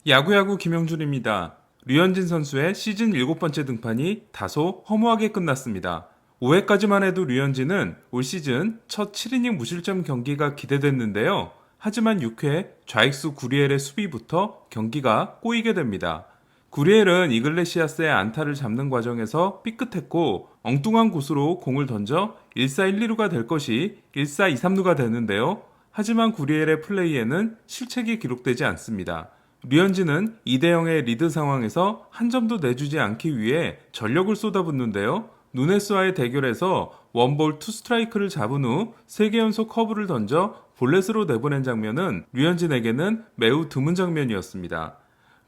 야구야구 김영준입니다. 류현진 선수의 시즌 7번째 등판이 다소 허무하게 끝났습니다. 5회까지만 해도 류현진은 올 시즌 첫 7이닝 무실점 경기가 기대됐는데요. 하지만 6회 좌익수 구리엘의 수비부터 경기가 꼬이게 됩니다. 구리엘은 이글레시아스의 안타를 잡는 과정에서 삐끗했고 엉뚱한 곳으로 공을 던져 1사 1, 2루가 될 것이 1사 2, 3루가 되는데요. 하지만 구리엘의 플레이에는 실책이 기록되지 않습니다. 류현진은 2대0의 리드 상황에서 한 점도 내주지 않기 위해 전력을 쏟아붓는데요. 누네스와의 대결에서 원볼 투 스트라이크를 잡은 후 3개 연속 커브를 던져 볼넷으로 내보낸 장면은 류현진에게는 매우 드문 장면이었습니다.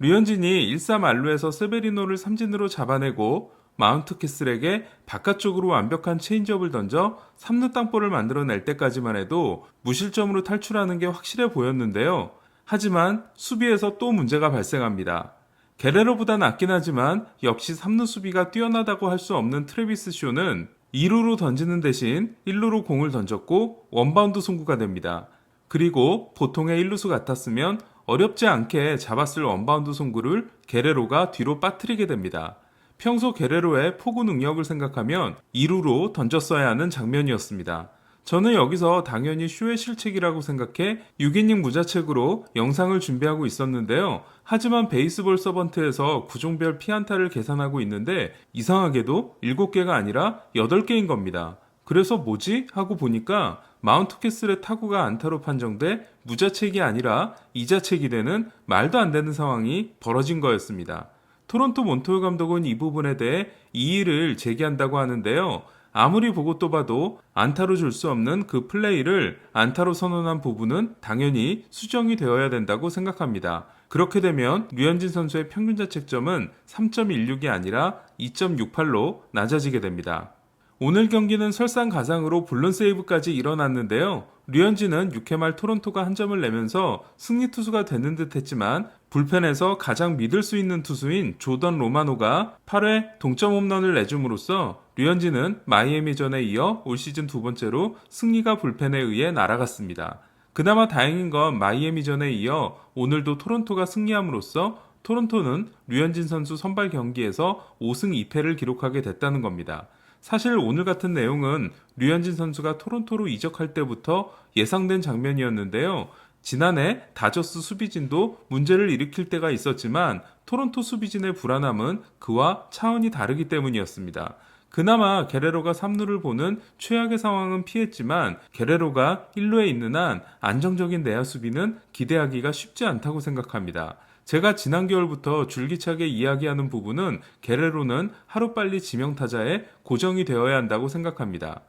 류현진이 1사 만루에서 세베리노를 삼진으로 잡아내고 마운트 캐슬에게 바깥쪽으로 완벽한 체인지업을 던져 3루 땅볼을 만들어낼 때까지만 해도 무실점으로 탈출하는 게 확실해 보였는데요. 하지만 수비에서 또 문제가 발생합니다. 게레로보다 낫긴 하지만 역시 3루 수비가 뛰어나다고 할 수 없는 트래비스 쇼는 2루로 던지는 대신 1루로 공을 던졌고 원바운드 송구가 됩니다. 그리고 보통의 1루수 같았으면 어렵지 않게 잡았을 원바운드 송구를 게레로가 뒤로 빠뜨리게 됩니다. 평소 게레로의 포구 능력을 생각하면 2루로 던졌어야 하는 장면이었습니다. 저는 여기서 당연히 쇼의 실책이라고 생각해 6이닝 무자책으로 영상을 준비하고 있었는데요. 하지만 베이스볼 서번트에서 구종별 피안타를 계산하고 있는데 이상하게도 7개가 아니라 8개인 겁니다. 그래서 뭐지? 하고 보니까 마운트 캐슬의 타구가 안타로 판정돼 무자책이 아니라 이자책이 되는 말도 안 되는 상황이 벌어진 거였습니다. 토론토 몬토요 감독은 이 부분에 대해 이의를 제기한다고 하는데요. 아무리 보고 또 봐도 안타로 줄 수 없는 그 플레이를 안타로 선언한 부분은 당연히 수정이 되어야 된다고 생각합니다. 그렇게 되면 류현진 선수의 평균 자책점은 3.16이 아니라 2.68로 낮아지게 됩니다. 오늘 경기는 설상가상으로 블론 세이브까지 일어났는데요. 류현진은 6회 말 토론토가 한 점을 내면서 승리 투수가 되는 듯 했지만 불펜에서 가장 믿을 수 있는 투수인 조던 로마노가 8회 동점 홈런을 내줌으로써 류현진은 마이애미전에 이어 올 시즌 두 번째로 승리가 불펜에 의해 날아갔습니다. 그나마 다행인 건 마이애미전에 이어 오늘도 토론토가 승리함으로써 토론토는 류현진 선수 선발 경기에서 5승 2패를 기록하게 됐다는 겁니다. 사실 오늘 같은 내용은 류현진 선수가 토론토로 이적할 때부터 예상된 장면이었는데요. 지난해 다저스 수비진도 문제를 일으킬 때가 있었지만 토론토 수비진의 불안함은 그와 차원이 다르기 때문이었습니다. 그나마 게레로가 3루를 보는 최악의 상황은 피했지만 게레로가 1루에 있는 한 안정적인 내야 수비는 기대하기가 쉽지 않다고 생각합니다. 제가 지난 겨울부터 줄기차게 이야기하는 부분은 게레로는 하루빨리 지명타자에 고정이 되어야 한다고 생각합니다.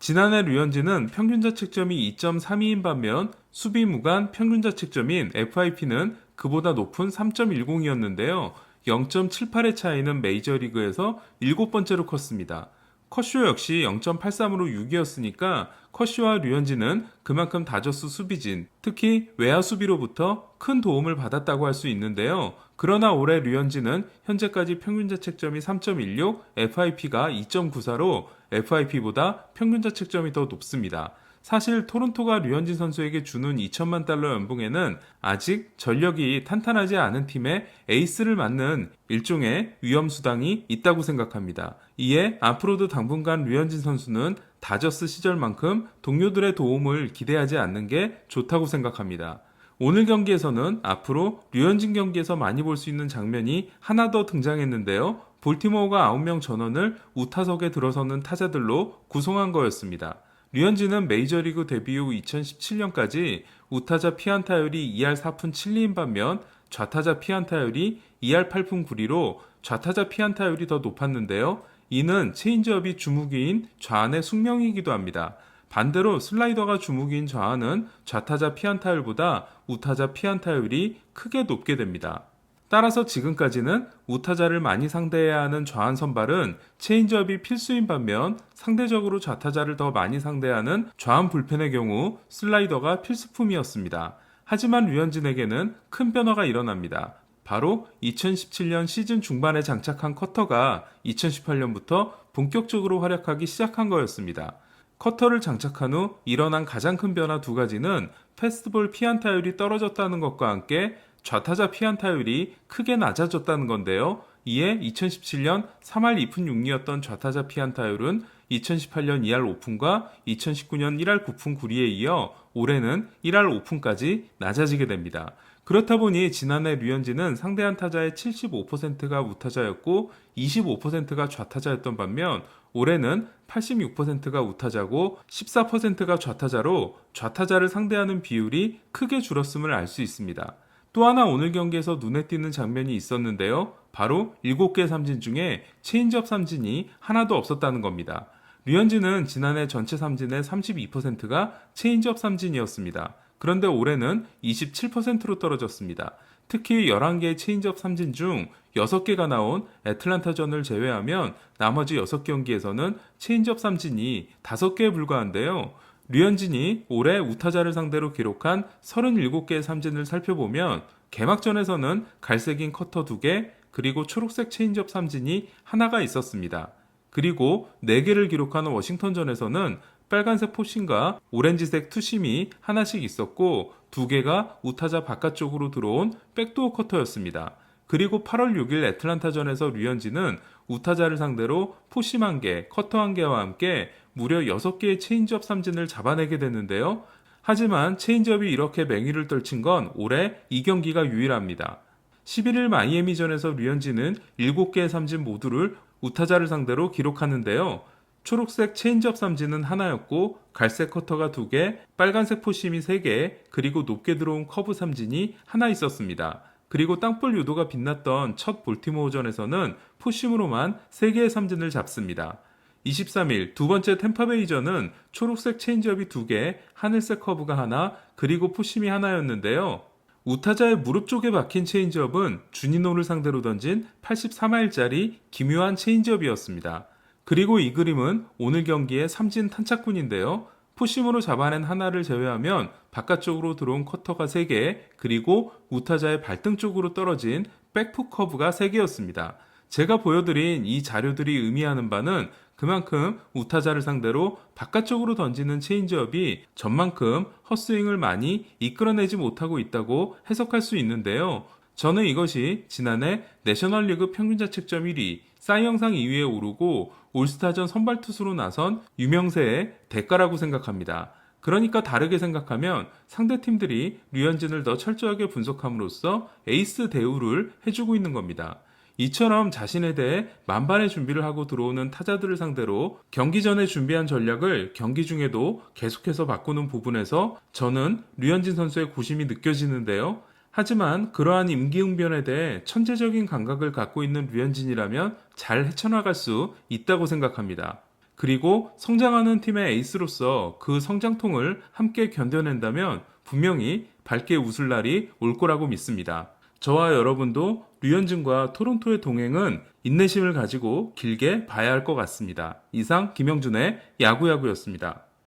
지난해 류현진은 평균자책점이 2.32인 반면 수비 무관 평균자책점인 FIP는 그보다 높은 3.10이었는데요. 0.78의 차이는 메이저리그에서 7번째로 컸습니다. 커쇼 역시 0.83으로 6위였으니까 커쇼와 류현진은 그만큼 다저스 수비진, 특히 외야 수비로부터 큰 도움을 받았다고 할 수 있는데요. 그러나 올해 류현진은 현재까지 평균자책점이 3.16, FIP가 2.94로 FIP보다 평균자책점이 더 높습니다. 사실 토론토가 류현진 선수에게 주는 2천만 달러 연봉에는 아직 전력이 탄탄하지 않은 팀의 에이스를 맡는 일종의 위험수당이 있다고 생각합니다. 이에 앞으로도 당분간 류현진 선수는 다저스 시절만큼 동료들의 도움을 기대하지 않는 게 좋다고 생각합니다. 오늘 경기에서는 앞으로 류현진 경기에서 많이 볼 수 있는 장면이 하나 더 등장했는데요. 볼티모어가 9명 전원을 우타석에 들어서는 타자들로 구성한 거였습니다. 류현진은 메이저리그 데뷔 후 2017년까지 우타자 피안타율이 2할 4푼 7리인 반면 좌타자 피안타율이 2할 8푼 9리로 좌타자 피안타율이 더 높았는데요. 이는 체인지업이 주무기인 좌안의 숙명이기도 합니다. 반대로 슬라이더가 주무기인 좌안은 좌타자 피안타율보다 우타자 피안타율이 크게 높게 됩니다. 따라서 지금까지는 우타자를 많이 상대해야 하는 좌안 선발은 체인지업이 필수인 반면 상대적으로 좌타자를 더 많이 상대하는 좌안 불펜의 경우 슬라이더가 필수품이었습니다. 하지만 류현진에게는 큰 변화가 일어납니다. 바로 2017년 시즌 중반에 장착한 커터가 2018년부터 본격적으로 활약하기 시작한 거였습니다. 커터를 장착한 후 일어난 가장 큰 변화 두 가지는 패스트볼 피안타율이 떨어졌다는 것과 함께 좌타자 피안타율이 크게 낮아졌다는 건데요. 이에 2017년 3할 2푼 6리였던 좌타자 피안타율은 2018년 2할 5푼과 2019년 1할 9푼 9리에 이어 올해는 1할 5푼까지 낮아지게 됩니다. 그렇다 보니 지난해 류현진은 상대한 타자의 75%가 우타자였고 25%가 좌타자였던 반면 올해는 86%가 우타자고 14%가 좌타자로 좌타자를 상대하는 비율이 크게 줄었음을 알 수 있습니다. 또 하나 오늘 경기에서 눈에 띄는 장면이 있었는데요. 바로 7개 삼진 중에 체인지업 삼진이 하나도 없었다는 겁니다. 류현진은 지난해 전체 삼진의 32%가 체인지업 삼진이었습니다. 그런데 올해는 27%로 떨어졌습니다. 특히 11개의 체인지업 삼진 중 6개가 나온 애틀랜타전을 제외하면 나머지 6경기에서는 체인지업 삼진이 5개에 불과한데요. 류현진이 올해 우타자를 상대로 기록한 37개의 삼진을 살펴보면 개막전에서는 갈색인 커터 2개, 그리고 초록색 체인지업 삼진이 하나가 있었습니다. 그리고 4개를 기록한 워싱턴전에서는 빨간색 포심과 오렌지색 투심이 하나씩 있었고 2개가 우타자 바깥쪽으로 들어온 백도어 커터였습니다. 그리고 8월 6일 애틀랜타전에서 류현진은 우타자를 상대로 포심 1개, 커터 1개와 함께 무려 6개의 체인지업 삼진을 잡아내게 됐는데요. 하지만 체인지업이 이렇게 맹위를 떨친 건 올해 이 경기가 유일합니다. 11일 마이애미전에서 류현진은 7개의 삼진 모두를 우타자를 상대로 기록하는데요. 초록색 체인지업 삼진은 하나였고 갈색 커터가 2개, 빨간색 포심이 3개, 그리고 높게 들어온 커브 삼진이 하나 있었습니다. 그리고 땅볼 유도가 빛났던 첫 볼티모어전에서는 포심으로만 3개의 삼진을 잡습니다. 23일 두 번째 템파베이전은 초록색 체인지업이 2개, 하늘색 커브가 하나, 그리고 포심이 하나였는데요. 우타자의 무릎 쪽에 박힌 체인지업은 주니노를 상대로 던진 83마일짜리 기묘한 체인지업이었습니다. 그리고 이 그림은 오늘 경기의 삼진 탄착군인데요. 포심으로 잡아낸 하나를 제외하면 바깥쪽으로 들어온 커터가 3개, 그리고 우타자의 발등 쪽으로 떨어진 백풋 커브가 3개였습니다. 제가 보여드린 이 자료들이 의미하는 바는 그만큼 우타자를 상대로 바깥쪽으로 던지는 체인지업이 전만큼 헛스윙을 많이 이끌어내지 못하고 있다고 해석할 수 있는데요. 저는 이것이 지난해 내셔널리그 평균자책점 1위, 사이 영상 2위에 오르고 올스타전 선발 투수로 나선 유명세의 대가라고 생각합니다. 그러니까 다르게 생각하면 상대팀들이 류현진을 더 철저하게 분석함으로써 에이스 대우를 해주고 있는 겁니다. 이처럼 자신에 대해 만반의 준비를 하고 들어오는 타자들을 상대로 경기 전에 준비한 전략을 경기 중에도 계속해서 바꾸는 부분에서 저는 류현진 선수의 고심이 느껴지는데요. 하지만 그러한 임기응변에 대해 천재적인 감각을 갖고 있는 류현진이라면 잘 헤쳐나갈 수 있다고 생각합니다. 그리고 성장하는 팀의 에이스로서 그 성장통을 함께 견뎌낸다면 분명히 밝게 웃을 날이 올 거라고 믿습니다. 저와 여러분도 류현진과 토론토의 동행은 인내심을 가지고 길게 봐야 할 것 같습니다. 이상 김영준의 야구야구였습니다.